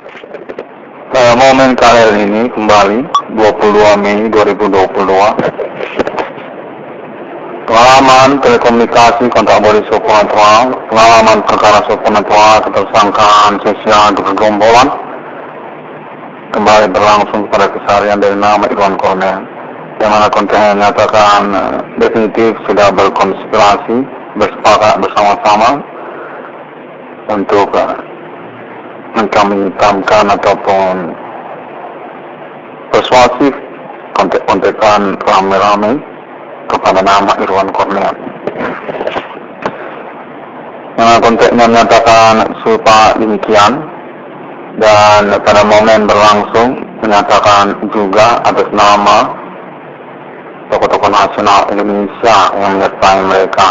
Momen KL ini kembali 22 Mei 2022. Pengalaman telekomunikasi kontak bodi soponatwa, pengalaman perkara soponatwa, ketersangkaan sosial bergerombolan kembali berlangsung pada keseharian dari nama Irwan Kornel, yang mana kontennya menyatakan definitif sudah berkonspirasi, bersepakat bersama-sama untuk mencamkan ataupun persuasif kontek-kontekan rame-rame kepada nama Irwan Kornel. Yang konteknya menyatakan serupa demikian, dan pada momen berlangsung menyatakan juga atas nama tokoh-tokoh nasional Indonesia yang menyertai mereka.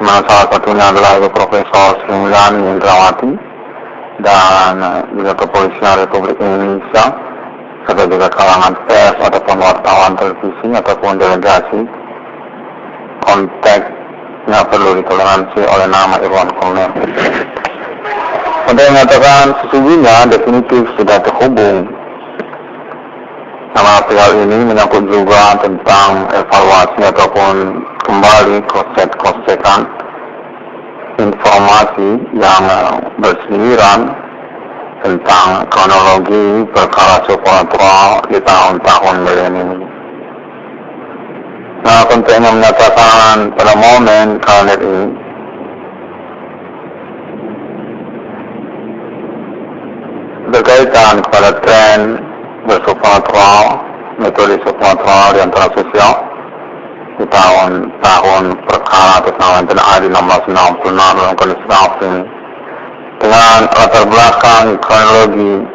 Dimana salah satunya adalah Ibu Profesor Sri Mulyani Indrawati dan juga Kepolisian Republik Indonesia, serta juga kalangan pers ataupun wartawan televisi ataupun delegasi. Konteksnya perlu ditoleransi oleh nama Irwan Kornel. Konteks mengatakan sesungguhnya definitif sudah terhubung. Nama hal ini menyangkut juga tentang evaluasi ataupun kembali konsep-konsepan informasi yang berseliweran tentang kronologi perkara supernatural di tahun-tahun milenium. Nah, konteksnya menyatakan pada momen kalender ini berkaitan kepada tren bersupernatural, metode supernatural di antara sosial di tahun perkara atas nama Internal di 1666 dalam kondisi ini, dengan latar belakang kronologi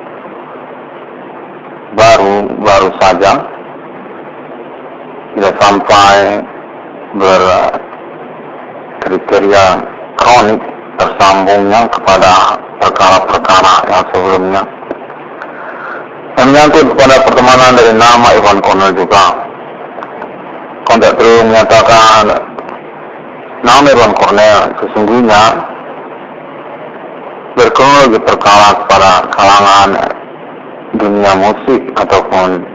baru saja, tidak sampai berkriteria kronik tersambungnya kepada perkara-perkara yang sebelumnya. Dan menyangkut kepada pertemanan dari nama Irwan Kornel juga. Konteks terus menyatakan nama Irwan Kornel sesungguhnya berkronologi perkara kepada kalangan dunia musik ataupun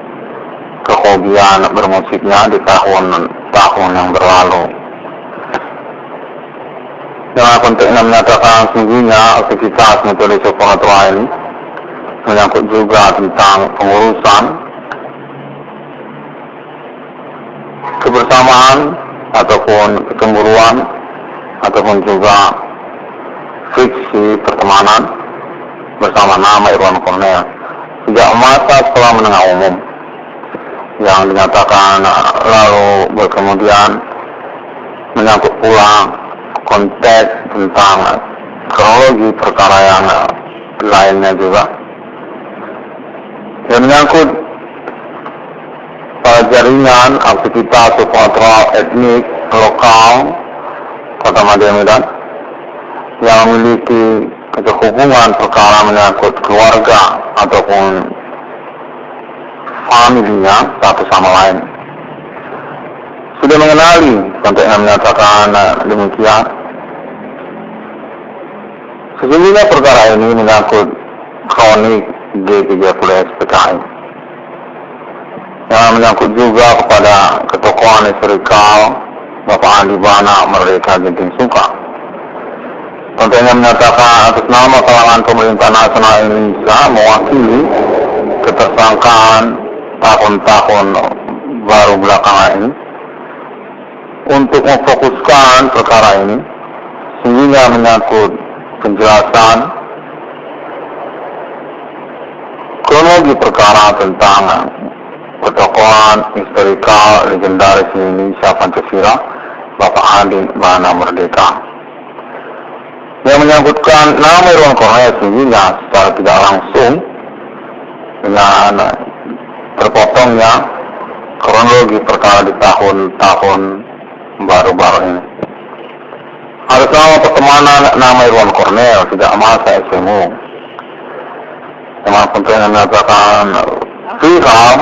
kehobian bermusiknya di tahun-tahun yang berlalu. Dalam konteksnya menyatakan sesungguhnya aktivitas metode supernatural ini menyangkut juga tentang pengurusan kebersamaan ataupun kecemburuan ataupun juga friksi pertemanan bersama nama Irwan Kornel sejak masa sekolah menengah umum, yang dinyatakan lalu berkemudian menyangkut pula konteks tentang kronologi perkara yang lainnya juga, yang menyangkut jaringan aktivitas supernatural etnik lokal Kota Madya Medan yang memiliki keterhubungan perkara menyangkut keluarga ataupun familinya satu sama lain. Sudah mengenali konteksnya menyatakan demikian. Sesungguhnya perkara ini menyangkut kronik G30 SPKI, yang menyangkut juga kepada ketokohan historikal Bapak Andi Bana Merdeka Ginting Suka. Konteksnya menyatakan atas nama kalangan pemerintah nasional Indonesia mewakili ketersangkaan tahun-tahun baru belakangan ini untuk memfokuskan perkara ini, sehingga menyangkut penjelasan kronologi perkara tentang ketokohan historikal legendaris Indonesia Pancasila Bapak Andi Bana Merdeka, yang menyangkutkan nama Irwan Kornel sehingga secara tidak langsung dengan terpotongnya kronologi perkara di tahun-tahun baru-baru ini. Atas nama pertemanan nama Irwan Kornel sejak masa SMU, yang pentingnya menyatakan viral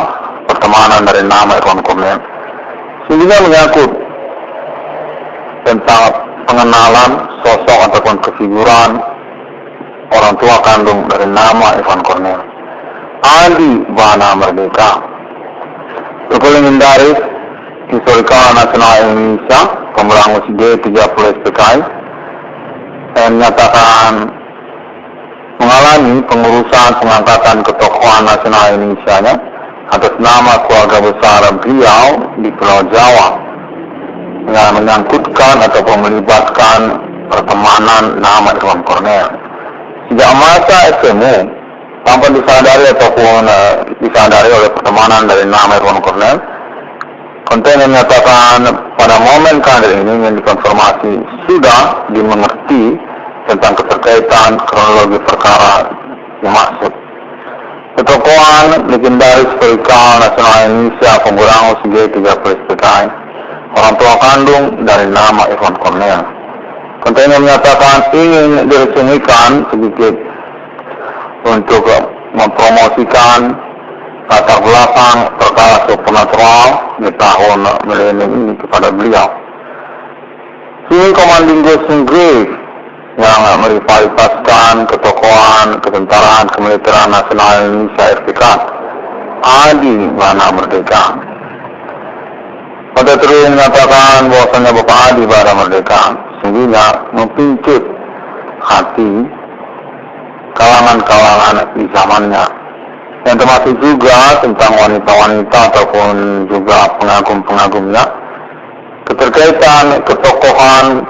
pertemanan dari nama Irwan Kornel, sehingga menyangkut tentang pengenalan sosok ataupun kefiguran orang tua kandung dari nama Ivan Cornel, Adi Bana Merdeka. Buku legendaris Historical Nasional Indonesia, Pemberangus G30 SPKI, yang menyatakan mengalami pengurusan pengangkatan ketokohan nasional Indonesia-nya atas nama keluarga besar beliau di Pulau Jawa, yang menyangkutkan ataupun melibatkan pertemanan nama Ivan Cornel. Sejak masa SMU, tanpa disadari ataupun disadari oleh pertemanan dari nama Ivan Cornel, konten yang menyatakan pada momen kader ini yang dikonfirmasi sudah dimengerti tentang keterkaitan kronologi perkara dimaksud. Ketokohan legendaris historikal nasional Indonesia Pemberangus G30 SPKI, orang tua kandung dari nama Ivan Cornel. Konten yang menyatakan ingin diresumikan sedikit untuk mempromosikan latar belakang perkara supernatural di tahun milenium ini kepada beliau. Sini Commanding Ghost Grave yang merivalistaskan ketokohan ketentaraan kemiliteran nasional Indonesia RPK, Adi Bana Merdeka. Pada terus menyatakan bahwasanya Bapak Adi Bana Merdeka sesungguhnya mempincut hati kalangan-kalangan di zamannya, yang termasuk juga tentang wanita-wanita ataupun juga pengagum-pengagumnya, keterkaitan ketokohan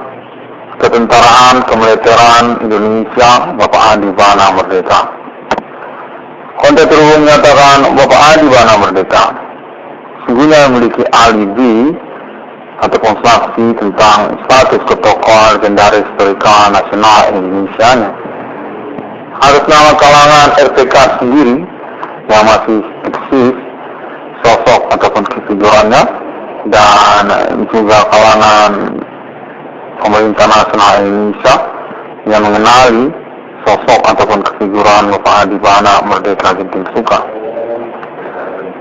ketentaraan kemiliteran Indonesia Bapak Adi Bana Merdeka. Konten terus menyatakan Bapak Adi Bana Merdeka sesungguhnya memiliki alibi ataupun saksi tentang status ketokohan legendaris historikal nasional Indonesia-nya. Harus nama kalangan RPK sendiri yang masih eksis sosok ataupun kefigurannya, dan juga kalangan pemerintah nasional Indonesia yang mengenali sosok ataupun kefiguran Bapak Adi Bana Merdeka Genting Suka.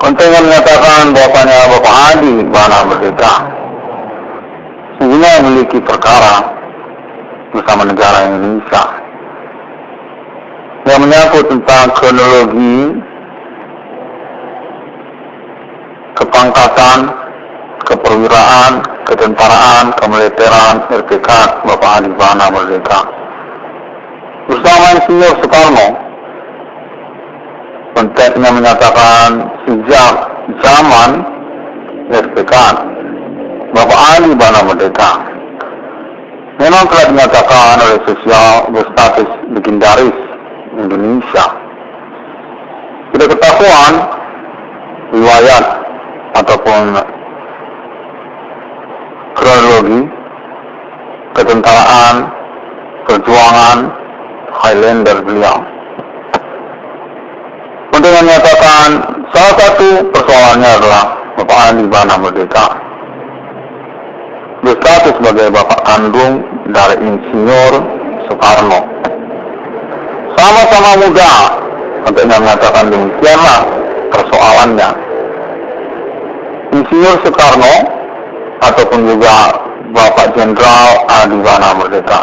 Konten yang menyatakan bahwasanya Bapak Adi Bana Merdeka sesungguhnya memiliki perkara bersama negara Indonesia yang menyangkut tentang kronologi kepangkatan, keperwiraan, ketentaraan, kemiliteran RPK Bapak Adi Bana Merdeka bersama Insinyur Soekarno. Konteksnya menyatakan sejak zaman RPK Bapak Adi Bana Merdeka memang telah dinyatakan oleh sosial berstatus legendaris Indonesia. Tidak ketahuan riwayat ataupun kronologi ketentaraan perjuangan Highlander beliau. Untuk menyatakan salah satu persoalannya adalah Bapak Adi Bana Merdeka berstatus sebagai bapak kandung dari Insinyur Soekarno. Sama-sama muda, untuk menyatakan demikianlah persoalannya. Insinyur Soekarno ataupun juga Bapak Jenderal Adi Bana Merdeka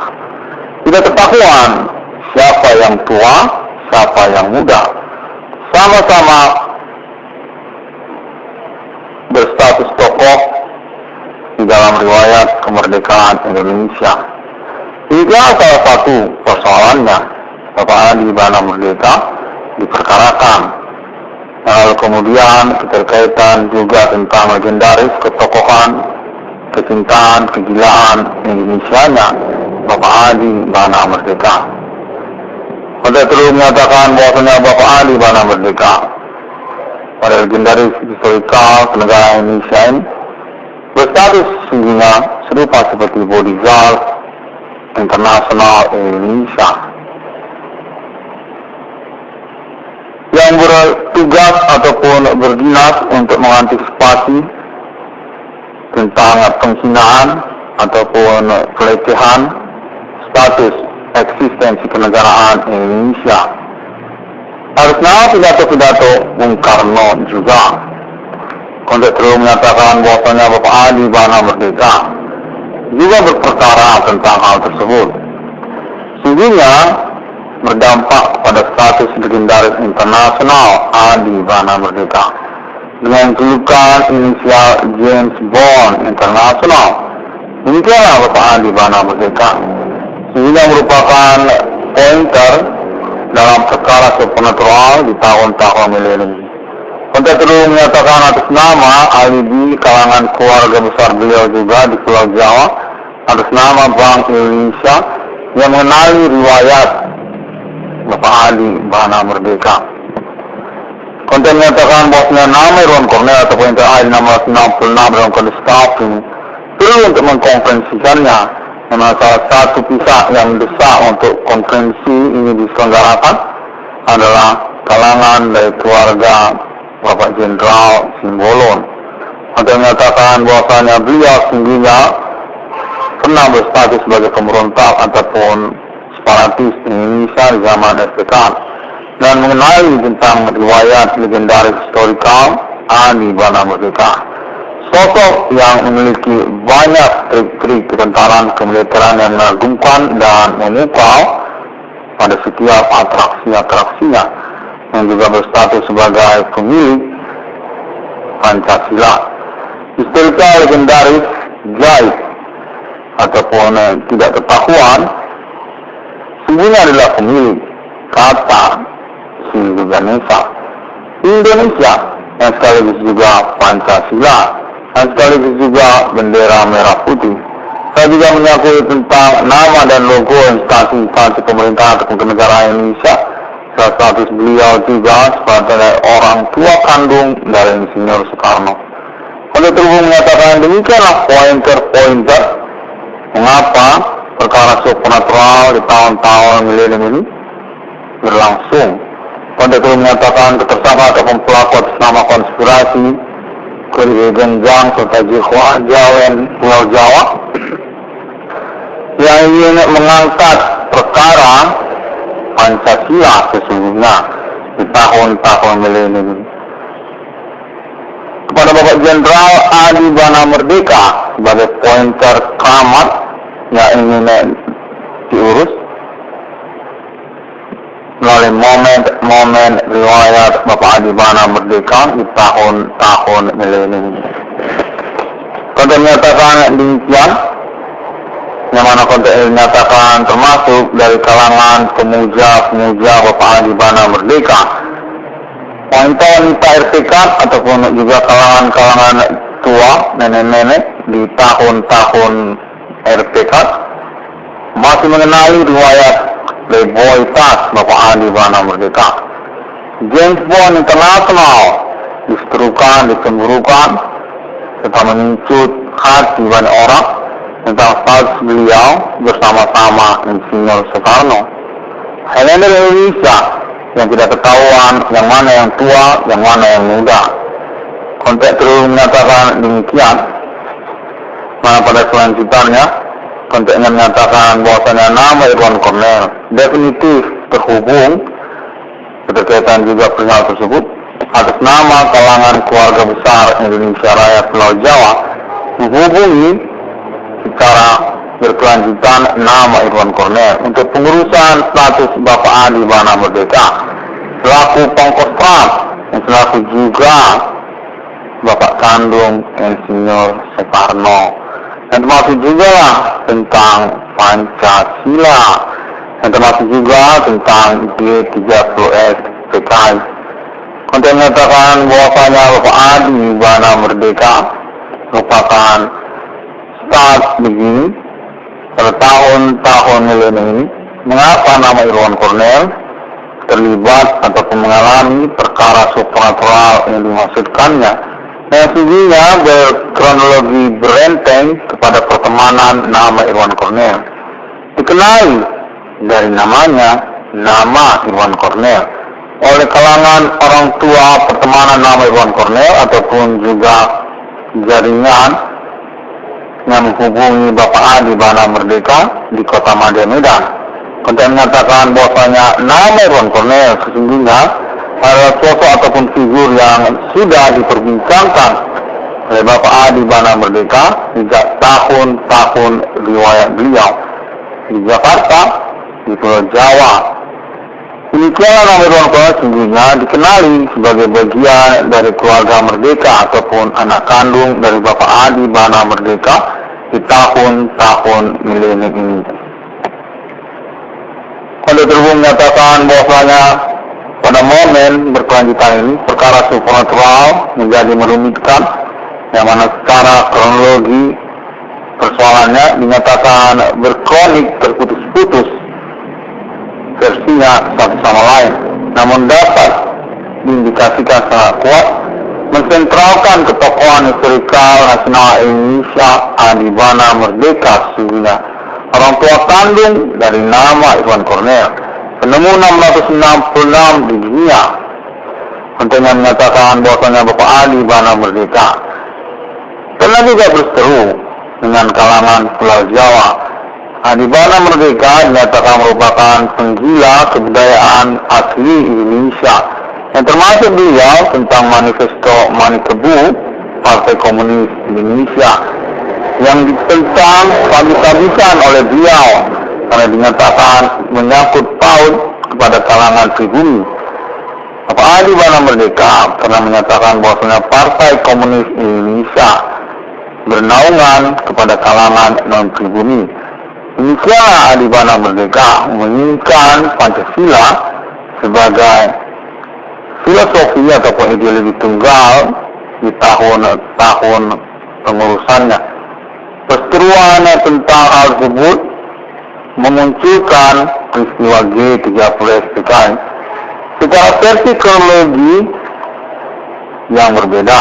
tidak ketahuan siapa yang tua, siapa yang muda. Sama-sama berstatus tokoh di dalam riwayat kemerdekaan Indonesia. Inilah salah satu persoalannya. Bapak Adi Bana Merdeka diperkarakan. Lalu kemudian keterkaitan juga tentang legendaris ketokohan, kecintaan, kegilaan Indonesia-nya Bapak Adi Bana Merdeka. Pada terus menyatakan bahwasanya Bapak Adi Bana Merdeka pada legendaris historikal negara Indonesia ini berstatus sesungguhnya serupa seperti bodyguard internasional Indonesia yang bertugas ataupun berdinas untuk mengantisipasi tentang penghinaan ataupun pelecehan status eksistensi kenegaraan Indonesia. Harusnya pidato-pidato Bung Karno juga. Konteks terus menyatakan bahwasanya Bapak Adi Bana Merdeka juga berperkara tentang hal tersebut. Sesungguhnya berdampak pada status legendaris internasional Adi Bana Merdeka dengan julukan inisial James Bond Internasional. Demikianlah Bapak Adi Bana Merdeka, sehingga merupakan pointer dalam perkara supernatural di tahun-tahun milenium. Konteks itu menyatakan atas nama alibi kalangan keluarga besar beliau juga di Pulau Jawa, atas nama Bank Indonesia yang mengenali riwayat Bapak Adi Bana Merdeka. Konten menyatakan bahwasanya nama Irwan Cornel atau pointer ID 666 dalam kondisi staffing perlu untuk mengkonferensikannya, karena salah satu pihak yang mendesak untuk konferensi ini diselenggarakan adalah kalangan dari keluarga Bapak Jenderal Simbolon. Konten menyatakan bahwasanya beliau sendirinya pernah berstatus sebagai pemberontak ataupun separatis Indonesia di zaman SPK dan mengenali tentang riwayat legendaris historikal Adi Bana Merdeka, sosok yang memiliki banyak trik-trik ketentaran kemiliteran yang mengagumkan dan memukau pada setiap atraksi-atraksinya, yang juga berstatus sebagai pemilik Pancasila. Historikal legendaris gaib ataupun tidak ketahuan sebenarnya adalah pemilik kata Indonesia yang sekaligus juga Pancasila dan sekaligus juga bendera merah putih. Saya juga menyangkut tentang nama dan logo instansi-instansi pemerintah ataupun kenegaraan Indonesia. Salah satu beliau juga sebagai orang tua kandung dari Insinyur Soekarno. Pada terhubung menyatakan demikianlah pointer-pointer mengapa perkara supernatural di tahun-tahun milenium ini berlangsung. Pada itu menyatakan ketersangka ataupun pelaku atas nama konspirasi Genjang serta Jihwa Jawen Pulau Jawa yang ingin mengangkat perkara Pancasila sesungguhnya di tahun-tahun milenium. Kepada Bapak Jenderal Adi Bana Merdeka sebagai pointer keramat yang ingin diurus melalui momen riwayat Bapak Adi Bana Merdeka di tahun-tahun milenium. Konten menyatakan demikian, yang mana konten ini menyatakan termasuk dari kalangan pemuja-pemuja Bapak Adi Bana Merdeka, wanita-wanita RPK ataupun juga kalangan-kalangan tua, nenek-nenek di tahun-tahun RPK masih mengenali riwayat Playboy Tas Bapak Adi Bana Merdeka. James Bond Internasional diseterukan, dicemburukan serta menuncut hati banyak orang tentang status beliau bersama-sama Insinyur Soekarno. Highlander Indonesia yang tidak ketahuan yang mana yang tua, yang mana yang muda. Konteks terus menyatakan demikian, mana pada selanjutnya konteksnya menyatakan bahwasanya nama Irwan Cornel definitif terhubung berkaitan juga perihal tersebut atas nama kalangan keluarga besar Indonesia Raya Pulau Jawa menghubungi secara berkelanjutan nama Irwan Cornel untuk pengurusan status Bapak Adi Bana Merdeka selaku pangkostrat dan selaku juga Bapak kandung Insinyur Soekarno, dan termasuk juga lah tentang Pancasila, dan termasuk juga tentang G30S PKI. Konten menyatakan bahwasanya Bapak Adi Bana Merdeka merupakan start begini pada tahun-tahun milenium ini. Mengapa nama Irwan Cornel terlibat ataupun mengalami perkara supernatural yang dimaksudkannya, yang sejujurnya berkronologi berenteng kepada pertemanan nama Irwan Cornel. Dikenali dari namanya, nama Irwan Cornel, oleh kalangan orang tua pertemanan nama Irwan Cornel ataupun juga jaringan yang menghubungi Bapak Adi Bana Merdeka di Kota Madya Medan. Konten mengatakan bahwasanya nama Irwan Cornel sesungguhnya adalah sosok ataupun figur yang sudah diperbincangkan oleh Bapak Adi Bana Merdeka sejak tahun-tahun riwayat beliau di Jakarta, di Pulau Jawa, Demikianlah nama ruang kelas sesungguhnya dikenali sebagai bagian dari keluarga Merdeka ataupun anak kandung dari Bapak Adi Bana Merdeka di tahun-tahun milenium ini. Kode tersebut menyatakan bahwasanya pada momen berkelanjutan ini perkara supernatural menjadi merumitkan, yang mana secara kronologi persoalannya dinyatakan berkronik terputus-putus versinya satu sama lain, namun dapat diindikasikan sangat kuat mensentralkan ketokohan historikal nasional Indonesia Adi Bana Merdeka sesungguhnya, orang tua kandung dari nama Iwan Cornel, penemu 666 di dunia. Kontennya menyatakan bahwasanya Bapak Adi Bana Merdeka pernah juga berseteru dengan kalangan Pulau Jawa. Adi Bana Merdeka dinyatakan merupakan penggila kebudayaan asli Indonesia, yang termasuk beliau tentang manifesto Manikebu Partai Komunis Indonesia yang ditentang habis-habisan oleh beliau karena dinyatakan menyangkut paut kepada kalangan pribumi. Bapak Adi Bana Merdeka pernah menyatakan bahwasanya Partai Komunis Indonesia bernaungan kepada kalangan non-pribumi. Demikianlah Adi Bana Merdeka menginginkan Pancasila sebagai filosofi ataupun ideologi tunggal di tahun-tahun pengurusannya. Perseteruan tentang hal tersebut memunculkan peristiwa G30 SPKI secara versi kronologi yang berbeda.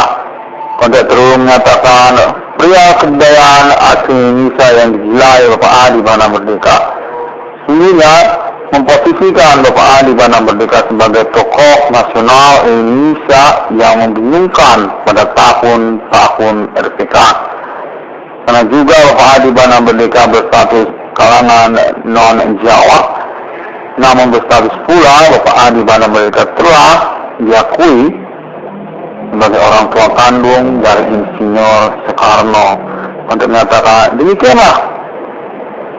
Konteks terus menyatakan pria kebudayaan asli Indonesia yang digilai Bapak Adi Bana Merdeka sehingga memposisikan Bapak Adi Bana Merdeka sebagai tokoh nasional Indonesia yang membingungkan pada tahun-tahun RPK. Karena juga Bapak Adi Bana Merdeka berstatus kalangan non-Jawa, namun berstatus pula Bapak Adi Bana Merdeka telah diakui sebagai orang tua kandung dari Insinyur Soekarno. Untuk menyatakan demikianlah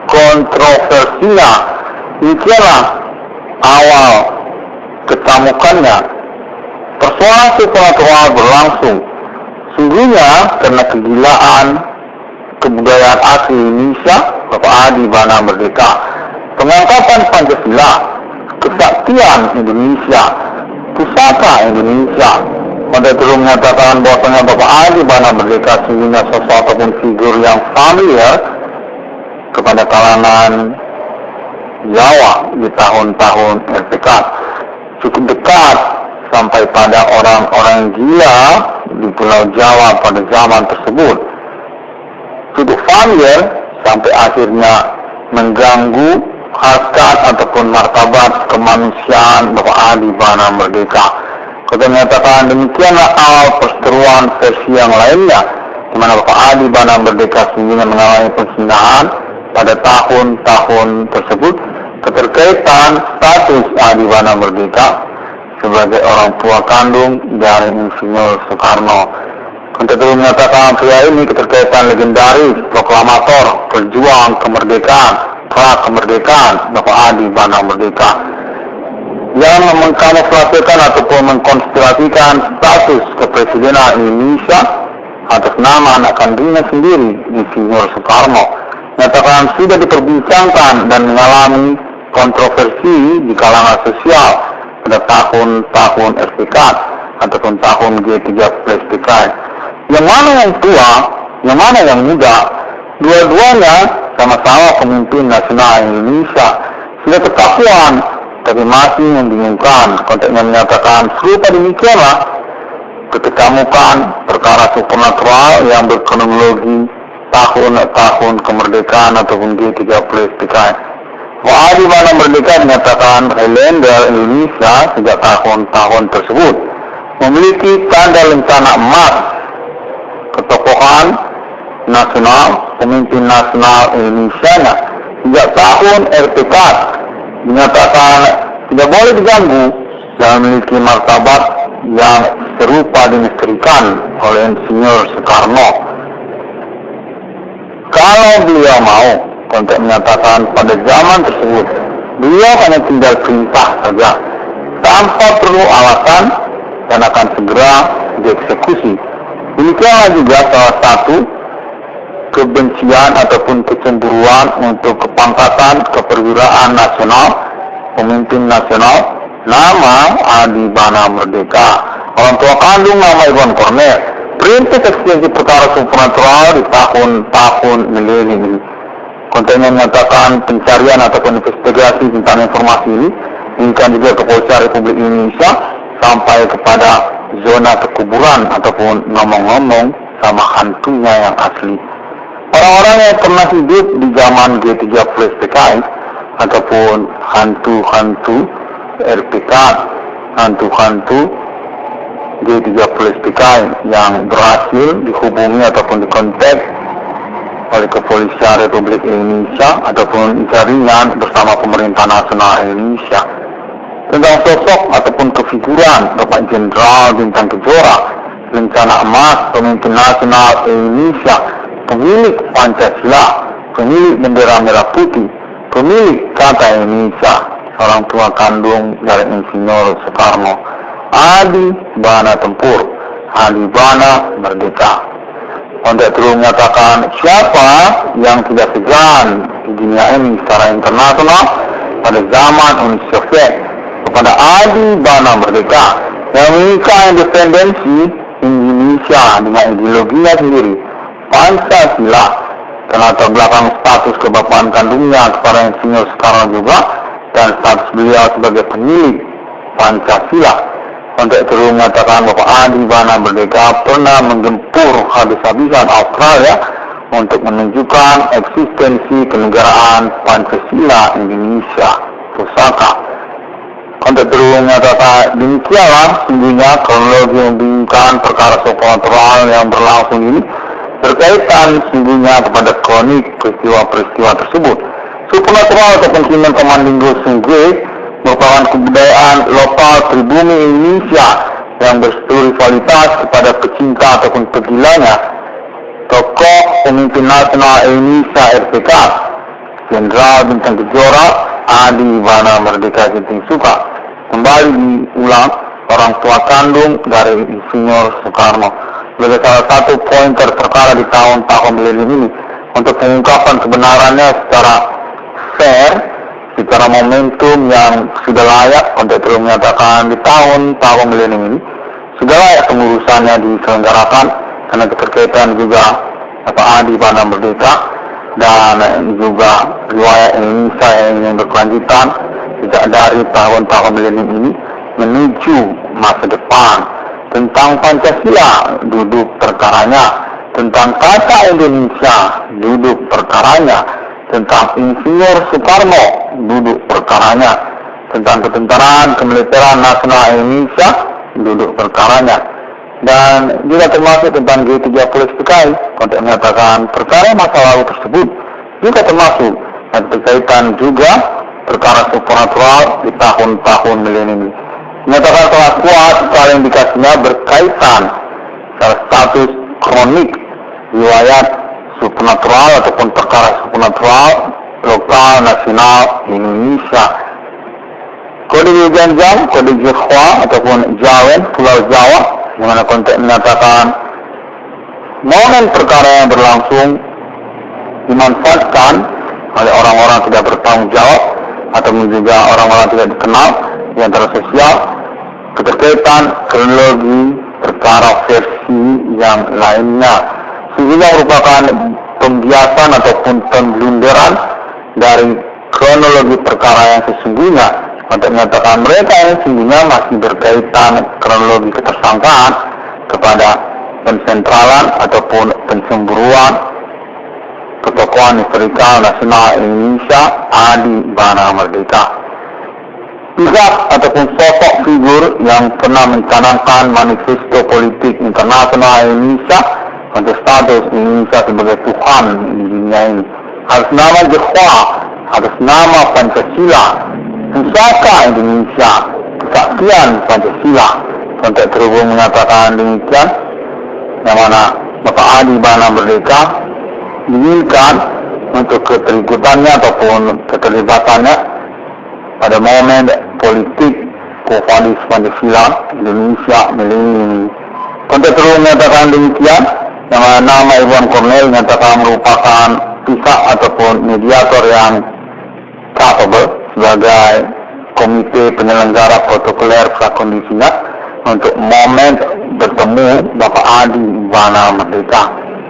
kontroversinya, demikianlah awal ketamukannya. Persoalan supernatural berlangsung sungguhnya karena kegilaan kebudayaan asli Indonesia Bapak Adi Bana Merdeka, pengangkatan Pancasila, kesaktian Indonesia, pusaka Indonesia. Pada dulu menyatakan bahwasanya Bapak Adi Bana Merdeka sungguhnya sosok ataupun figur yang familiar kepada kalangan Jawa di tahun-tahun RPK, cukup dekat sampai pada orang-orang gila di Pulau Jawa pada zaman tersebut, cukup familiar sampai akhirnya mengganggu harkat ataupun martabat kemanusiaan Bapak Adi Bana Merdeka. Kita menyatakan demikianlah awal perseteruan versi yang lainnya, di mana Bapak Adi Bana Merdeka sendiri mengalami penghinaan pada tahun-tahun tersebut, keterkaitan status Adi Bana Merdeka sebagai orang tua kandung dari Insinyur Soekarno. Kita terus menyatakan pria ini keterkaitan legendaris, proklamator, pejuang kemerdekaan, pra-kemerdekaan Bapak Adi Bana Merdeka, yang mengkamuflasikan ataupun mengkonspirasikan status kepresidenan Indonesia atas nama anak kandungnya sendiri, Insinyur Soekarno. Nyatakan sudah diperbincangkan dan mengalami kontroversi di kalangan sosial pada tahun-tahun RPK ataupun tahun G30 SPK. Yang mana yang tua, yang mana yang muda, dua-duanya sama-sama pemimpin nasional Indonesia. Sudah ketahuan tapi masih membingungkan. Konteksnya menyatakan serupa demikianlah ketemukan perkara supernatural yang berkronologi tahun-tahun kemerdekaan ataupun G30 SPKI. Bapak Adi Bana Merdeka dinyatakan Highlander Indonesia sejak tahun-tahun tersebut memiliki tanda lencana emas ketokohan nasional, pemimpin nasional Indonesia sejak tahun RPK. Dinyatakan tidak boleh diganggu dan memiliki martabat yang serupa dimisterikan oleh Insinyur Soekarno. Kalau beliau mau, konteks menyatakan pada zaman tersebut beliau hanya tinggal perintah saja, tanpa perlu alasan dan akan segera dieksekusi. Demikianlah juga salah satu kebencian ataupun kecemburuan untuk kepangkatan keperwiraan nasional, pemimpin nasional, nama Adi Bana Merdeka. Orang tua kandung nama Iwan Kornel. Perintis eksekusi perkara supranatural di tahun-tahun milenium ini. Kontennya menyatakan pencarian ataupun investigasi tentang informasi ini diinginkan juga kepolisian Republik Indonesia sampai kepada zona kekuburan ataupun ngomong-ngomong sama hantunya yang asli. Orang-orang yang pernah hidup di zaman G30 SPKI ataupun hantu-hantu RPK, hantu-hantu G30 SPKI yang berhasil dihubungi ataupun dikontak oleh kepolisian Republik Indonesia ataupun jaringan bersama pemerintah nasional Indonesia tentang sosok ataupun kefiguran Bapak Jenderal Bintang Kejora, rencana emas pemimpin nasional Indonesia, pemilik Pancasila, pemilik bendera merah putih, pemilik kata Indonesia, orang tua kandung dari Insinyur Soekarno, Adi Bana Tempur, Adi Bana Merdeka. Untuk terus menyatakan siapa yang tidak segan di dunia ini secara internasional pada zaman Uni Soviet kepada Adi Bana Merdeka yang memiliki independensi Indonesia dengan ideologinya sendiri, Pancasila, dan latar belakang status kebapaan kandungnya kepada Insinyur Soekarno juga dan status beliau sebagai pemilik Pancasila. Untuk terus mengatakan bahwa Adi Bana Merdeka pernah menggempur habis-habisan Australia untuk menunjukkan eksistensi kenegaraan Pancasila Indonesia Pusaka. Untuk terus mengatakan demikianlah sungguhnya kronologi yang membingungkan perkara supranatural yang berlangsung ini berkaitan sungguhnya kepada kronik peristiwa-peristiwa tersebut. Supranatural ataupun Kimen Komandinggo Sungguh merupakan kebudayaan lokal pribumi Indonesia yang berspiritualitas kepada pecinta ataupun pegilanya tokoh pemimpin nasional Indonesia RPK, Jenderal Bintang Kejora, Adi Bana Merdeka Genting Suka, kembali diulang orang tua kandung dari Insinyur Soekarno sebagai salah satu pointer perkara di tahun-tahun milenium ini untuk pengungkapan kebenarannya secara fair, secara momentum yang sudah layak untuk terus menyatakan di tahun-tahun milenium ini sudah layak pengurusannya diselenggarakan karena keterkaitan juga Adi Bana Merdeka dan juga riwayat Indonesia yang berkelanjutan sejak dari tahun-tahun milenium ini menuju masa depan tentang Pancasila duduk perkaranya, tentang kata Indonesia duduk perkaranya, tentang Insinyur Soekarno duduk perkaranya, tentang ketentaraan kemiliteran nasional Indonesia duduk perkaranya, dan juga termasuk tentang G30 SPKI untuk menyatakan perkara masa lalu tersebut juga termasuk dan berkaitan juga perkara supranatural di tahun-tahun milenium ini. Menyatakan telah kuat secara indikasinya berkaitan secara status kronik riwayat supranatural ataupun perkara supranatural lokal nasional Indonesia. Kode Ganjang, kode Jehwa ataupun Jawen, Pulau Jawa, di mana konteks menyatakan momen perkara yang berlangsung dimanfaatkan oleh orang-orang tidak bertanggung jawab ataupun juga orang-orang tidak dikenal di antara sosial, keterkaitan kronologi perkara versi yang lainnya, sehingga merupakan pembiasan ataupun pemblunderan dari kronologi perkara yang sesungguhnya untuk menyatakan mereka yang sesungguhnya masih berkaitan kronologi ketersangkaan kepada pensentralan ataupun pencemburuan ketokohan historikal nasional Indonesia Adi Bana Merdeka. Pihak ataupun sosok figur yang pernah mencanangkan manifesto politik internasional Indonesia untuk status Indonesia sebagai Tuhan di dunia ini, atas nama Jehwa, atas nama Pancasila, pusaka Indonesia, kesaktian Pancasila, untuk terhubung menyatakan demikian, yang mana Bapak Adi Bana Merdeka diinginkan untuk keterlibatannya ataupun keterlibatannya pada momen politik Koalisi Pancasila Indonesia Milenium. Konteks terus menyatakan demikian, yang nama Iwan Cornel menyatakan merupakan pihak ataupun mediator yang capable sebagai komite penyelenggara protokoler prakondisinya untuk momen bertemu Bapak Adi Bana Merdeka.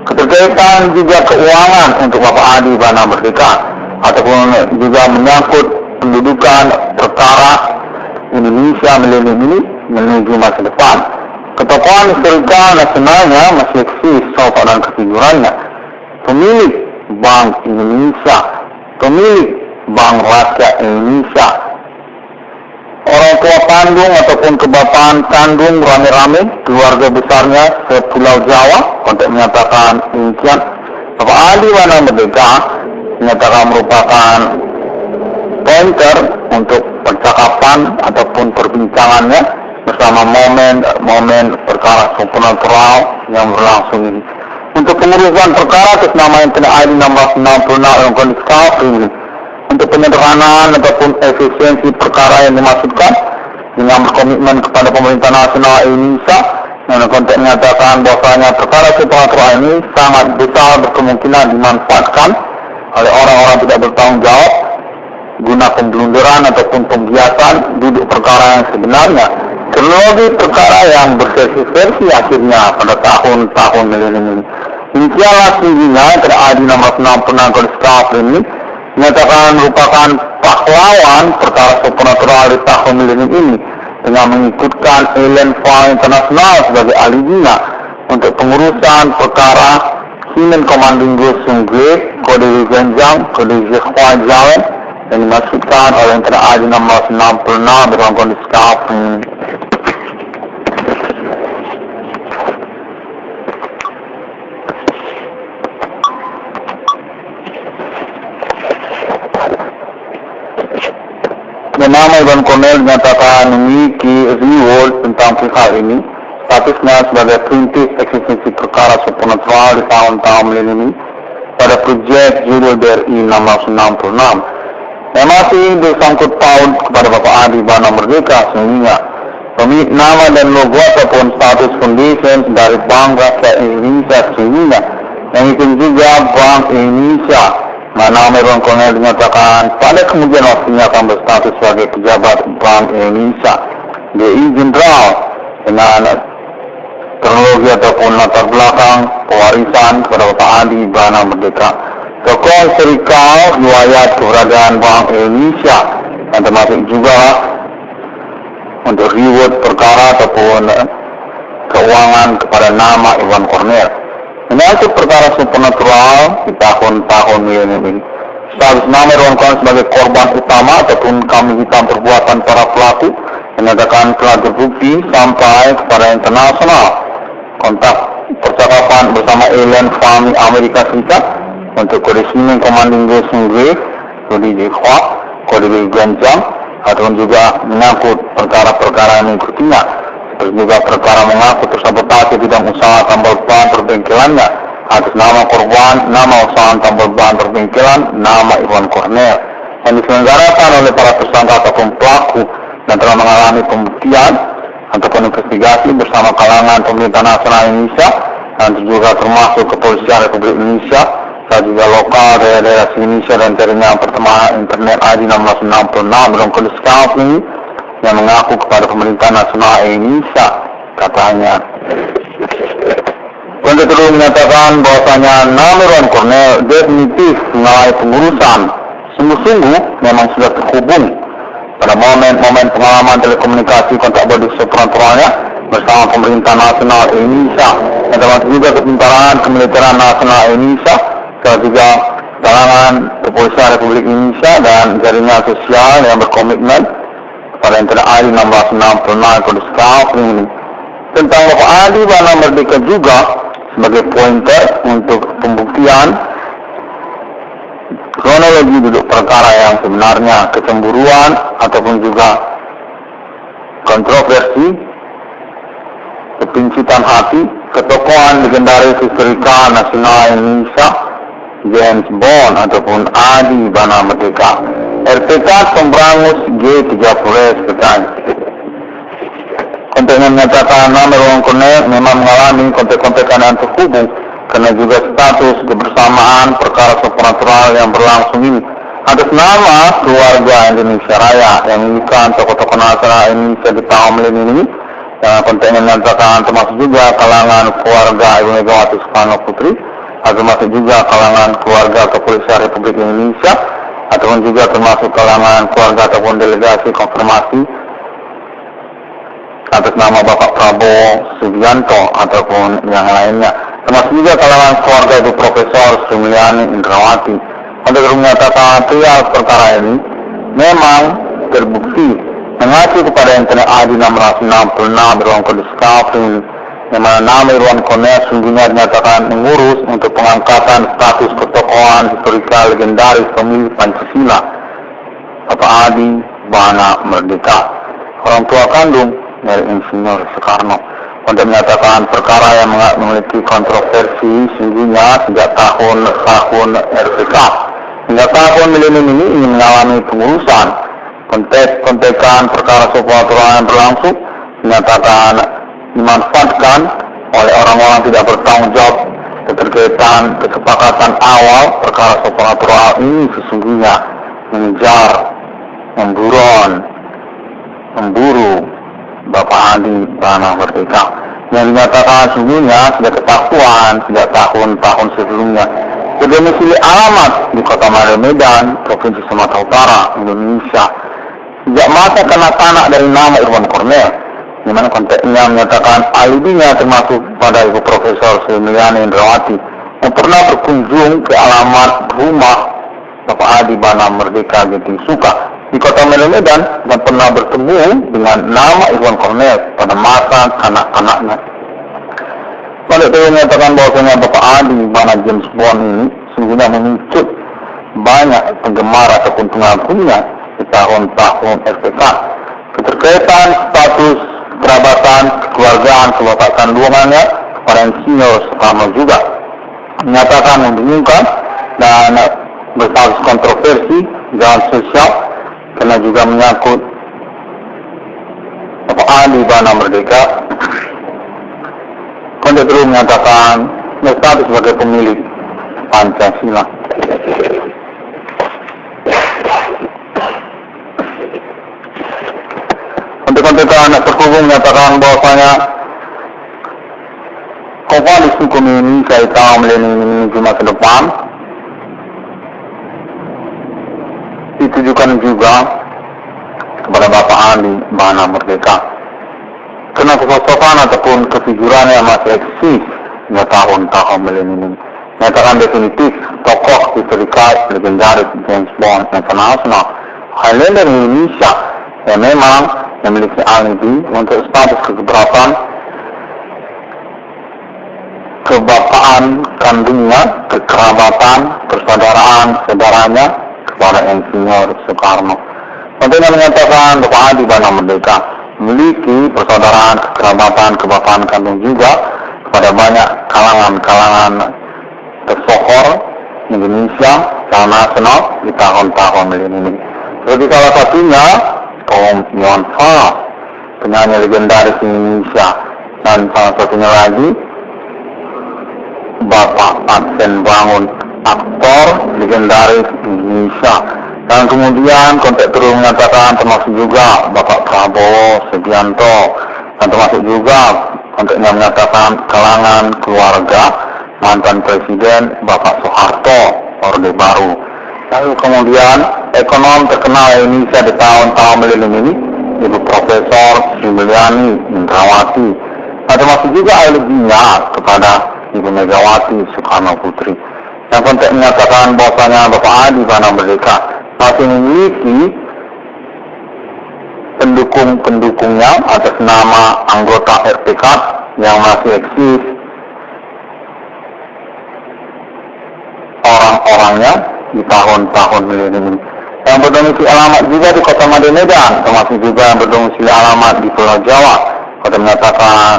Keterkaitan juga keuangan untuk Bapak Adi Bana Merdeka ataupun juga menyangkut pendudukan perkara Indonesia Milenium ini menuju masa depan. Ketokohan historikal nasionalnya masih eksis sopan dan kefigurannya. Pemilik Bank Indonesia, pemilik Bank Rakyat Indonesia, orang tua kandung ataupun kebapaan kandung rame-rame keluarga besarnya sepulau Jawa. Konteks menyatakan demikian, Bapak Adi Bana Merdeka menyatakan merupakan pointer untuk percakapan ataupun perbincangannya bersama momen perkara supernatural yang berlangsung ini. Untuk pengurusan perkara atas nama NTNI 1666 yang kondisi ini, untuk penyederhanaan ataupun efisiensi perkara yang dimaksudkan dengan berkomitmen kepada pemerintah nasional Indonesia, yang konteks menyatakan bahwasanya perkara supernatural ini sangat besar berkemungkinan dimanfaatkan oleh orang-orang tidak bertanggung jawab guna pembelunduran ataupun pembiasan duduk perkara yang sebenarnya. Kronologi perkara yang versi akhirnya pada tahun-tahun milenium ini. Demikianlah tingginya terjadi 1666 kondisi ini menyatakan merupakan pahlawan perkara supernatural di tahun milenium ini dengan mengikutkan Ellen Farm International sebagai ahlinya untuk pengurusan perkara Himen Komandinggo Sunggue Kode Genjang Kode Zhua Jalan yang dimaksudkan oleh NTNI 1666 dalam kondisi ini. Nama Iwan Cornel dinyatakan memiliki reward tentang perkara ini, statusnya sebagai perintis eksistensi perkara supernatural di tahun-tahun milenium ini pada proyek judul BRI 1666 yang masih bersangkut paut kepada Bapak Adi Bana Merdeka sehingga pemilik nama dan logo ataupun status foundation dari Bank Rakyat Indonesia sehingga yang itu juga Bank Indonesia. Nama Iwan Cornel dinyatakan pada kemudian waktunya akan berstatus sebagai pejabat Bank Indonesia BI Jenderal dengan kronologi ataupun latar belakang pewarisan kepada Bapak Adi Bana Merdeka. Tokoh historikal riwayat keberadaan Bank Indonesia yang termasuk juga untuk reward perkara ataupun keuangan kepada nama Iwan Cornel. Menyangkut perkara supernatural di tahun-tahun milenium ini, status nama Iwan Cornel sebagai korban utama ataupun kambing hitam perbuatan para pelaku menyatakan telah terbukti sampai kepada internasional. Kontak percakapan bersama Ellen Farm Amerika Serikat untuk kode Himen Komandinggo Sunggue Kode Zhua Kode Genjang ataupun juga menyangkut perkara-perkara yang mengikutinya, terus juga perkara mengaku tersabotase bidang usaha tambal ban perbengkelannya atas nama korban, nama usaha tambal ban perbengkelan, nama Iwan Cornel yang diselenggarakan oleh para tersangka ataupun pelaku dan telah mengalami pembuktian ataupun investigasi bersama kalangan pemerintah nasional Indonesia dan juga termasuk kepolisian Republik Indonesia dan juga lokal daerah-daerah Indonesia dan jaringan pertemanan internet ID 1666 dalam kondisi ini yang mengaku kepada pemerintah nasional Indonesia katanya. Untuk terus menyatakan bahwasanya nama Iwan Cornel definitif mengalami pengurusan sungguh-sungguh memang sudah terhubung pada momen-momen pengalaman telekomunikasi kontak bodi supernatural bersama pemerintah nasional Indonesia dan termasuk juga kepintaran kemiliteran nasional Indonesia dan juga kalangan kepolisian Republik Indonesia dan jaringan sosial yang berkomitmen pada NTNI 1666 kondisi ini. Tentang Bapak Adi Bana Merdeka juga sebagai pointer untuk pembuktian kronologi duduk perkara yang sebenarnya, kecemburuan ataupun juga kontroversi, kepincitan hati, ketokohan legendaris historikal nasional Indonesia James Bond ataupun Adi Bana Merdeka RPK Pemberangus G30 sekitar konteknya menyatakan nama ruang konek memang mengalami kontek-kontekan yang terhubung karena juga status kebersamaan perkara supranatural yang berlangsung ini atas nama keluarga Indonesia Raya yang mengikat tokoh-tokoh nasional Indonesia di tahun milenium ini, yang konteknya menyatakan termasuk juga kalangan keluarga Ibu Megawati Soekarno Putri, atau termasuk juga kalangan keluarga Kepolisian Republik Indonesia, ataupun juga termasuk kalangan keluarga ataupun delegasi konfirmasi atas nama Bapak Prabowo Subianto ataupun yang lainnya, termasuk juga kalangan keluarga Ibu Profesor Sri Mulyani Indrawati. Untuk menyatakan trial perkara ini memang terbukti mengacu kepada Internet ID 666 beruang kode Skafrin, yang mana nama Irwan Cornelius sungguhnya dinyatakan mengurus untuk pengangkatan status ketokohan historikal legendaris pemilih Pancasila, Bapak Adi Bana Merdeka, orang tua kandung dari Insinyur Soekarno, untuk menyatakan perkara yang memiliki kontroversi sungguhnya sejak tahun RPK hingga tahun milenium ini ingin mengalami pengurusan kontekan perkara supranatural yang berlangsung, dinyatakan dimanfaatkan oleh orang-orang tidak bertanggung jawab keterkaitan kesepakatan awal perkara supranatural ini sesungguhnya mengejar, memburu Bapak Adi Bana Merdeka, yang dinyatakan sesungguhnya sejak ketahuan sejak tahun-tahun sebelumnya. Berdomisili alamat di Kota Medan, Provinsi Sumatera Utara, Indonesia, sejak masa kanak-kanak dari nama Irwan Cornelius, di mana konteksnya menyatakan alibinya termasuk pada Ibu Profesor Sri Mulyani Indrawati yang pernah berkunjung ke alamat rumah Bapak Adi Bana Merdeka Genting Suka di Kota Medan dan pernah bertemu dengan nama Irwan Cornelius pada masa kanak-kanaknya. Pada itu menyatakan bahwasanya Bapak Adi Bana James Bond ini sungguhnya memicu banyak penggemar ataupun pengagumnya di tahun-tahun RPK. Keterkaitan status kerabatan, kekeluargaan, kebapak kandungannya kepada Insinyur Soekarno juga menyatakan membingungkan dan berstatus kontroversi dalam sosial karena juga menyangkut Bapak Adi Bana Merdeka. Konteks terus menyatakan berstatus sebagai pemilik Pancasila. Kontek-kontekan terhubung menyatakan bahwasanya koalisi hukum ini kaitan menuju masa depan ditujukan juga kepada Bapak Adi Bana Merdeka karena kesosokan ataupun kefiguran yang masih eksis hingga tahun-tahun milenium. Menyatakan definitif tokoh historikal legendaris James Bond internasional Highlander Indonesia yang memang memiliki alibi untuk status kebapaan kandungnya, kekerabatan, persaudaraan saudaranya kepada Insinyur Soekarno. Tentunya menyatakan Bapak Adi Bana Merdeka memiliki persaudaraan, kekerabatan, kebapaan kandung juga kepada banyak kalangan tersohor Indonesia secara nasional di tahun-tahun milenium. Seperti salah satunya kaum Iwan Fals, penyanyi legendaris Indonesia, dan salah satunya lagi Bapak Adsen Bangun, aktor legendaris Indonesia. Dan kemudian konteks terus menyatakan termasuk juga Bapak Prabowo Subianto, dan termasuk juga konteksnya menyatakan kalangan keluarga mantan Presiden Bapak Soeharto, Orde Baru. Lalu kemudian ekonom terkenal Indonesia di tahun-tahun milenium ini, Ibu Profesor Sri Mulyani Indrawati, dan termasuk juga alibinya kepada Ibu Megawati Soekarno Putri. Yang konteks menyatakan bahwasanya Bapak Adi Bana Merdeka masih memiliki pendukung-pendukungnya atas nama anggota RPK yang masih eksis, orang-orangnya di tahun-tahun milenium, yang berdomisili alamat juga di Kota Medan, termasuk juga yang berdomisili alamat di Pulau Jawa. Kota menyatakan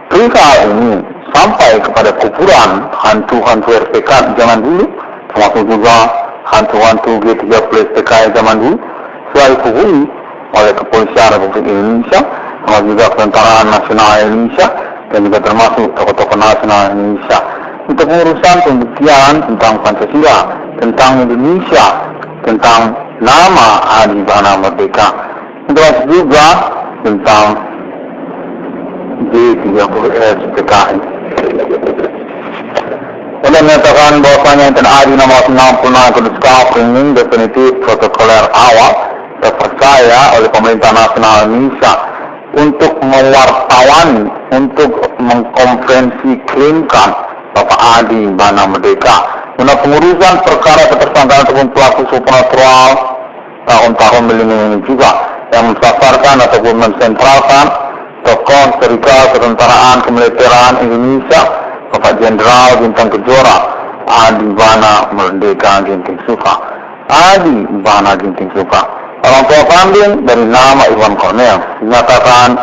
perihal ini sampai kepada kuburan hantu-hantu RPK zaman dulu, termasuk juga hantu-hantu G30 SPK zaman dulu, setelah dihubungi oleh Kepolisian Republik Indonesia termasuk juga Tentara Nasional Indonesia, dan juga termasuk tokoh-tokoh nasional Indonesia. Untuk urusan pembuktian tentang Pancasila, tentang Indonesia, tentang nama Adi Bana Merdeka, termasuk juga tentang G30S PKI. Oleh menyatakan bahwasanya yang terjadi nomor 66 Kudus Kafring definitif protokoler awal terpercaya oleh pemerintah nasional Indonesia untuk mewartawani, untuk mengkonferensi klaimkan Bapak Adi Bana Merdeka guna pengurusan perkara ketersangkaan ataupun pelaku supernatural tahun-tahun milenium ini juga yang mensasarkan ataupun mensentralkan tokoh serikal ketentaraan kemiliteran Indonesia Bapak Jenderal Bintang Kejora Adi Bana Merdeka Ginting Suka. Adi Bana Ginting Suka, orang tua kandung dari nama Iwan Cornel, dinyatakan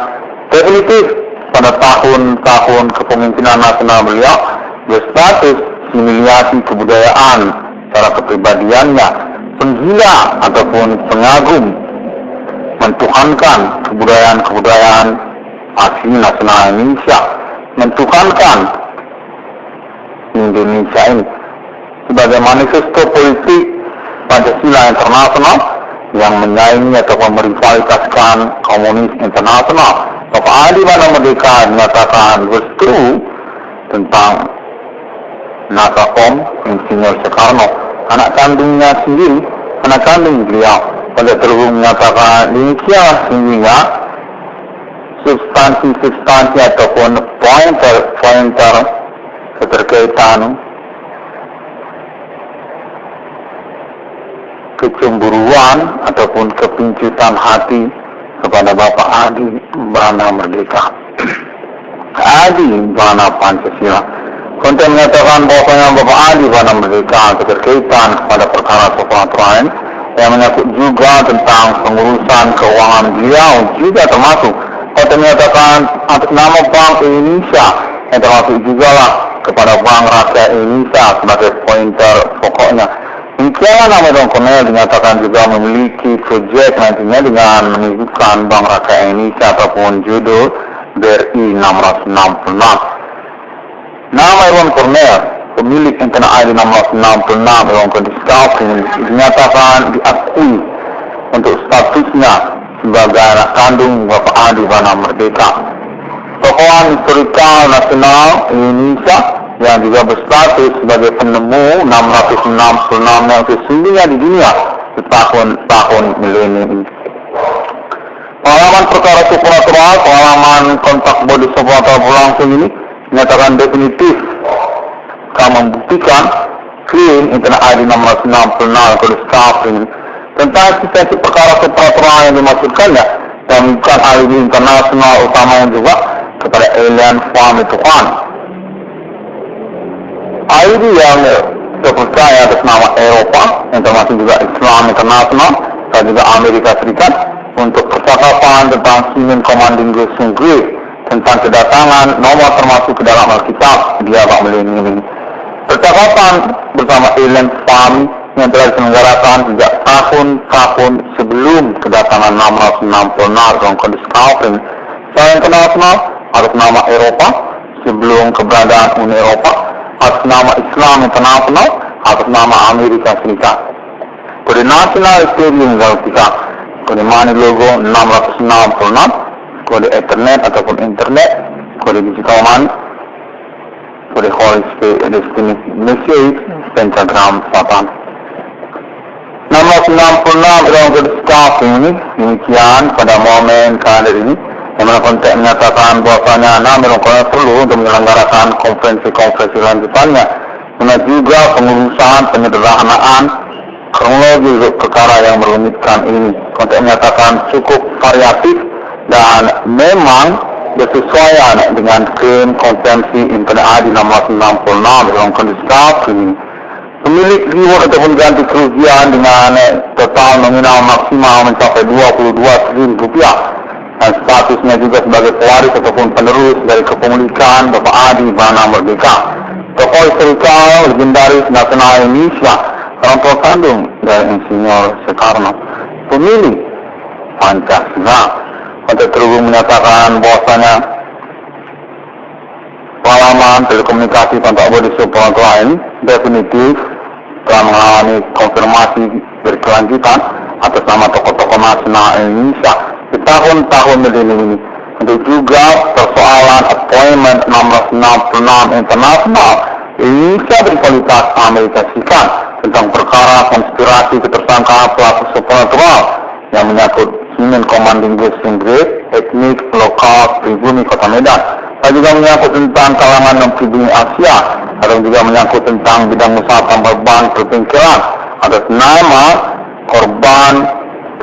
definitif pada tahun-tahun kepemimpinan nasional beliau berstatus similiasi kebudayaan secara kepribadiannya, penggila ataupun pengagum, mentuhankan kebudayaan-kebudayaan asli nasional Indonesia, mentuhankan Indonesia ini sebagai manifesto politik Pancasila internasional yang menyaingi ataupun merivalitaskan komunis internasional. Bapak Adi Bana Merdeka menyatakan berseteru tentang Nasakom Insinyur Soekarno, anak kandungnya sendiri, anak kandung beliau. Pada terhubung menyatakan demikian sehingga substansi ataupun pointer keterkaitan kecemburuan ataupun kepincutan hati kepada Bapak Adi Bana Merdeka. Adi Bana Pancasila. Konten menyatakan bahwasanya Bapak Adi Bana Merdeka keterkaitan kepada perkara supernatural yang menyangkut juga tentang pengurusan keuangan beliau, juga termasuk konten menyatakan atas nama Bank Indonesia yang termasuk juga lah kepada Bank Rakyat Indonesia sebagai pointer pokoknya. Demikian nama Iwan Cornel dinyatakan juga memiliki proyek nantinya dengan menyebutkan Bank Rakyat Indonesia ataupun judul BRI 666. Nama Iwan Cornel, pemilik internet ID 666 Iwan Kodiskaf dinyatakan diakui untuk statusnya sebagai anak kandung Bapak Adi Bana Merdeka, tokoh historikal nasional Indonesia yang juga berstatus sebagai penemu 666 yang sesungguhnya di dunia di tahun-tahun milenium ini. Pengalaman perkara supernatural, pengalaman kontak bodi supernatural berlangsung ini menyatakan definitif akan membuktikan klaim internet ID 666 Kudus Kafring tentang eksistensi perkara supernatural yang dimaksudkannya dan bukan alibi internasional utamanya juga kepada alien family Tuhan. Alibi yang terpercaya atas nama Eropa yang termasuk juga Islam internasional dan juga Amerika Serikat untuk percakapan tentang Simen Commanding Grave tentang kedatangan nomor termasuk ke dalam Alkitab di abad milenium ini. Percakapan bersama alien family yang telah diselenggarakan sejak tahun-tahun sebelum kedatangan 666 Kudus Kafring secara internasional atas nama Eropa sebelum keberadaan Uni Eropa, atas nama Islam internasional, atas nama Amerika Serikat. Kode nasional Ethereum Galactica, kode money logo 666, kode Ethernet ataupun internet, kode digital money, kode Holy Spirit Destiny Message, pentagram Satan. 666 dalam Kudus Kafring ini demikian pada momen kader ini yang mana konteks menyatakan bahwasanya Iwan Cornel perlu untuk menyelenggarakan konferensi-konferensi lanjutannya guna juga pengurusan penyederhanaan kronologi perkara yang merumitkan ini. Konteks menyatakan cukup variatif dan memang bersesuaian dengan klaim konvensi internet ID 666 dalam Kudus Kafring. Pemilik reward ataupun ganti kerugian dengan total nominal maksimal mencapai 22 triliun rupiah dan statusnya juga sebagai pewaris ataupun penerus dari kepemilikan Bapak Adi Bana Merdeka, tokoh historikal legendaris nasional Indonesia, orang tua kandung dari Insinyur Soekarno, pemilih Pancasila. Kontak terhubung menyatakan bahwasanya pengalaman telekomunikasi kontak bodi supporter lain definitif telah mengalami konfirmasi berkelanjutan atas nama tokoh-tokoh nasional Indonesia di tahun-tahun milenium ini. Untuk juga persoalan appointment 666 internasional Indonesia berkualitas Amerika Serikat tentang perkara konspirasi ketersangkaan pelaku supernatural yang menyangkut Human Commanding Western Grade, etnik lokal pribumi Kota Medan, dan juga menyangkut tentang kalangan non-pribumi Asia, atau juga menyangkut tentang bidang usaha tambal ban perbengkelan atas nama korban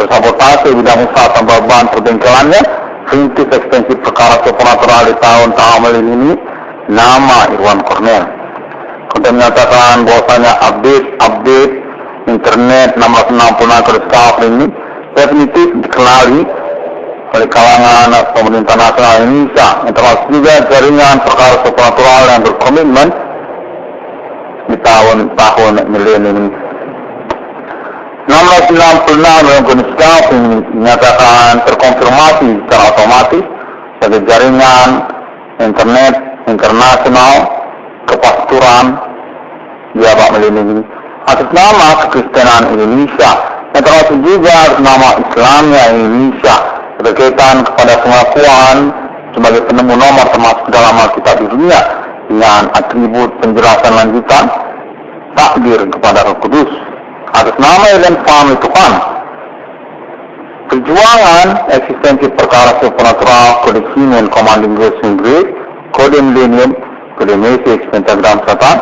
tersabotase bidang usaha tambal ban perbengkelannya, rintis ekstensi perkara supernatural di tahun-tahun ini, nama Irwan Cornel. Konten menyatakan bahwasanya update internet 666 kode ini definitif dikenali oleh kalangan pemerintah nasional Indonesia, termasuk juga jaringan perkara supernatural yang berkomitmen di tahun-tahun milenium ini. 666 dalam kondisi ini dinyatakan terkonfirmasi secara otomatis sebagai jaringan internet internasional kepasturan di abad milenium ini atas nama kekristenan Indonesia, yang termasuk juga nama Islamnya Indonesia berkaitan kepada pengakuan sebagai penemu nomor termasuk dalam Alkitab di dunia dengan atribut penjelasan lanjutan takdir kepada Roh Kudus atas nama dan family Tuhan. Perjuangan eksistensi perkara supernatural, kode Human Commanding Western Grade, kode milenium, kode message pentagram Satan,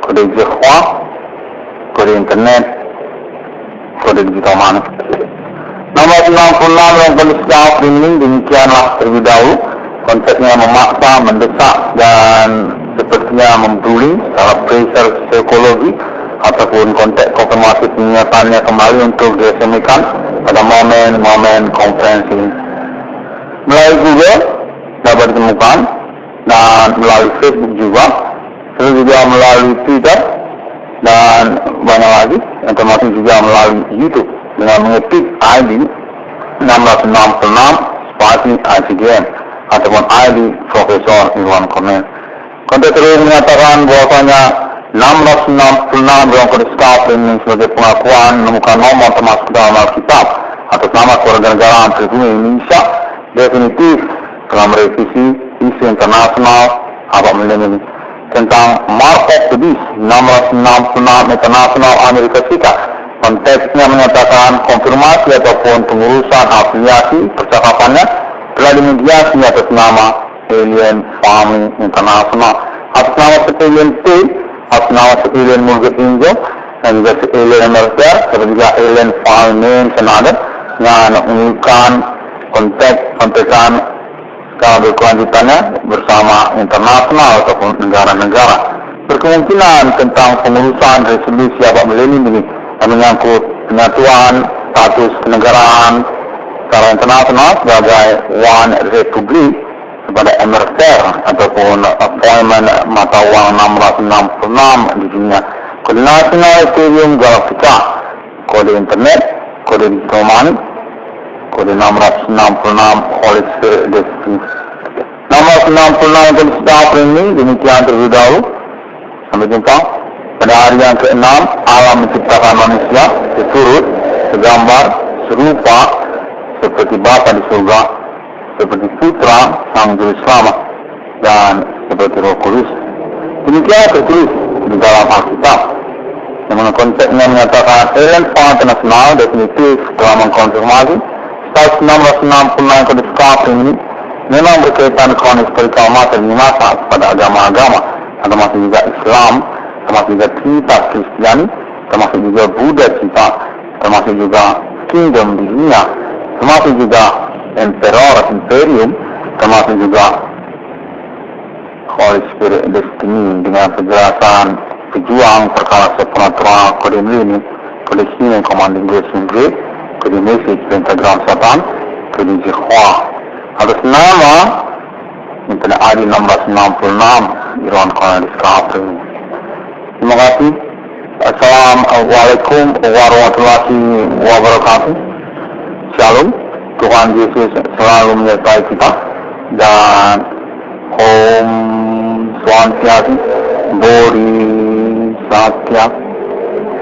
kode Jehovah, kode internet, kode digital mana. Nomor 66 yang kondisi ini demikianlah terlebih dahulu. Konteksnya memaksa, mendesak, dan sepertinya membuli secara pressure psikologi ataupun konteks konfirmasi penyataannya kembali untuk diresmikan pada momen-momen konferensi ini. Melalui Google dapat ditemukan dan melalui Facebook juga, serta juga melalui Twitter dan banyak lagi, yang termasuk juga melalui YouTube dengan mengetik ID 666 spasi ICGM ataupun ID Profesor Irwan Cornel. Konten terus menyatakan bahwasanya 666 dalam kondisi ini sebagai pengakuan menemukan nomor termasuk dalam Alkitab atas nama kewarganegaraan pribumi Indonesia definitif telah merevisi isu internasional abad milenium tentang Mark of the Beast 666 internasional Amerika Serikat. Konteksnya menyatakan konfirmasi ataupun pengurusan afiliasi percakapannya telah dimediasi atas nama Alien Family International, atas nama Alien T, atas nama Alien Mulget Injo, dan juga Alien Amerika, serta juga Alien Family Senada, yang menunjukkan konteksan skala berkelanjutannya bersama internasional ataupun negara-negara. Berkemungkinan tentang pengurusan resolusi abad milenium ini yang menyangkut penyatuan status kenegaraan secara internasional sebagai One Republic kepada MRTR ataupun appointment mata uang 666 di dunia. Kode nasional Ethereum Galactica, kode internet, kode digital money, kode 666 Holy Spirit Destiny. 666 kode setiap ini demikian terlebih dahulu. Sampai jumpa pada hari yang ke-6. Alam menciptakan manusia seturut, segambar, serupa seperti Bapa di surga, seperti Putra Sang Juru Selamat, dan seperti Roh Kudus. Demikian tertulis di dalam Alkitab. Yang konteksnya menyatakan Alien Family International definitif telah mengkonfirmasi status 666 kode skala ini memang berkaitan dengan historical masa di masa pada agama-agama, termasuk juga Islam, termasuk juga Trinitas Kristiani, termasuk juga Buddha Cita, termasuk juga Kingdom di dunia, termasuk juga Emperor Imperium, termasuk juga Holy Spirit Destiny dengan penjelasan pejuang perkara supernatural, kode milenium, kode Human Commanding Western Grade, kode message pentagram Satan, kode Jehovah. Atas nama internet ID 1666 Irwan Cornel Discovery. Terima kasih. Assalamualaikum warahmatullahi wabarakatuh. Shalom. Tuhan Yesus selalu menyertai kita dan Om Swastiastu Bodhi Satya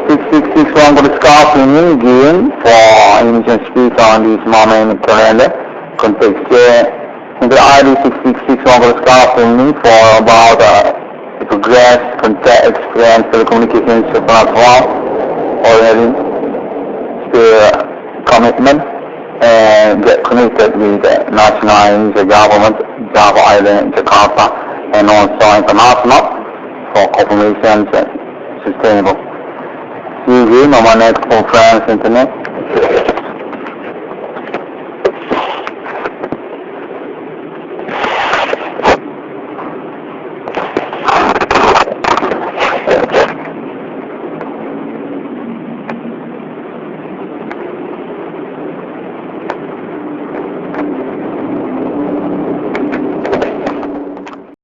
6661 for the scaffolding again for initial speaker on this moment calendar. Context the ID 6661 for the scaffolding for about progress, contact, experience, telecommunications, platform, already still commitment and get connected with the national government, Java Island, Jakarta, and also international for corporations and sustainable. See you again on my next conference internet.